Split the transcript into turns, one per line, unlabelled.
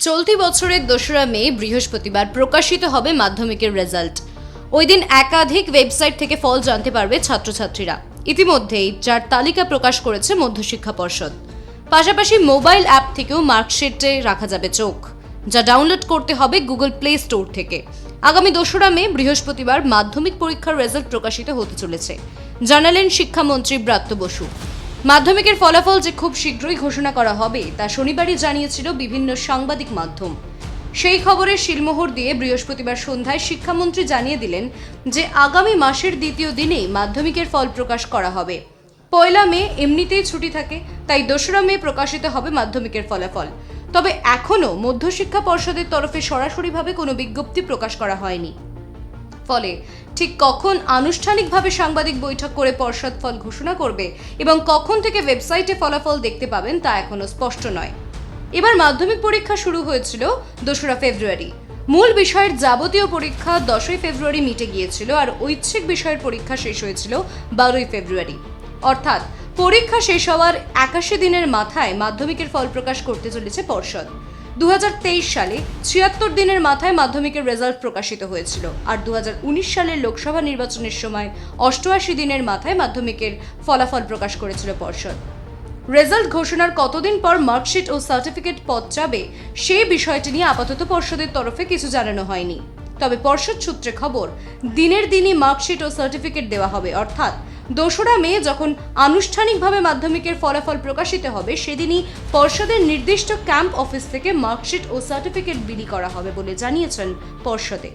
চলতি বছরের 2রা মে বৃহস্পতিবার প্রকাশিত হবে মাধ্যমিকের রেজাল্ট। ওই দিন একাধিক ওয়েবসাইট থেকে ফল জানতে পারবে ছাত্রছাত্রীরা। ইতিমধ্যেই যার তালিকা প্রকাশ করেছে মধ্যশিক্ষা পর্ষদ। পাশাপাশি মোবাইল অ্যাপ থেকেও মার্কশিটে রাখা যাবে চোখ, যা ডাউনলোড করতে হবে গুগল প্লে স্টোর থেকে। আগামী 2রা মে বৃহস্পতিবার মাধ্যমিক পরীক্ষার রেজাল্ট প্রকাশিত হতে চলেছে, জানালেন শিক্ষামন্ত্রী ব্রাত্য বসু। মাধ্যমিকের ফলাফল যে খুব শীঘ্রই ঘোষণা করা হবে তা শনিবারই জানিয়েছিল বিভিন্ন সাংবাদিক মাধ্যম। সেই খবরের শিলমোহর দিয়ে বৃহস্পতিবার সন্ধ্যায় শিক্ষামন্ত্রী জানিয়ে দিলেন যে আগামী মাসের দ্বিতীয় দিনেই মাধ্যমিকের ফল প্রকাশ করা হবে। 1 মে এমনিতেই ছুটি থাকে, তাই 2রা মে প্রকাশিত হবে মাধ্যমিকের ফলাফল। তবে এখনও মধ্যশিক্ষা পর্ষদের তরফে সরাসরিভাবে কোনো বিজ্ঞপ্তি প্রকাশ করা হয়নি। ফলে ঠিক কখন আনুষ্ঠানিকভাবে সাংবাদিক বৈঠক করে পর্ষদ ফল ঘোষণা করবে এবং কখন থেকে ওয়েবসাইটে ফলাফল দেখতে পাবেন তা এখনো স্পষ্ট নয়। এবার মাধ্যমিক পরীক্ষা শুরু হয়েছিল 2রা ফেব্রুয়ারি। মূল বিষয়ের যাবতীয় পরীক্ষা 10ই ফেব্রুয়ারি মিটে গিয়েছিল, আর ঐচ্ছিক বিষয়ের পরীক্ষা শেষ হয়েছিল 12ই ফেব্রুয়ারি। অর্থাৎ পরীক্ষা শেষ হওয়ার 81 দিনের মাথায় মাধ্যমিকের ফল প্রকাশ করতে চলেছে পর্ষদ। 2023 সালে 76 দিনের মাথায় মাধ্যমিকের রেজাল্ট প্রকাশিত হয়েছিল, আর 2019 সালের লোকসভা নির্বাচনের সময় 88 দিনের মাথায় মাধ্যমিকের ফলাফল প্রকাশ করেছিল পর্ষদ। রেজাল্ট ঘোষণার কতদিন পর মার্কশিট ও সার্টিফিকেট পৌঁছাবে সেই বিষয়টি নিয়ে আপাতত পর্ষদের তরফে কিছু জানানো হয়নি। তবে পর্ষদ সূত্রে খবর, দিনের দিনই মার্কশিট ও সার্টিফিকেট দেওয়া হবে। অর্থাৎ 2রা মে যখন আনুষ্ঠানিকভাবে মাধ্যমিকের ফলাফল প্রকাশিত হবে, সেদিনই পর্ষদের নির্দিষ্ট ক্যাম্প অফিস থেকে মার্কশিট ও সার্টিফিকেট বিলি করা হবে বলে জানিয়েছেন পর্ষদে।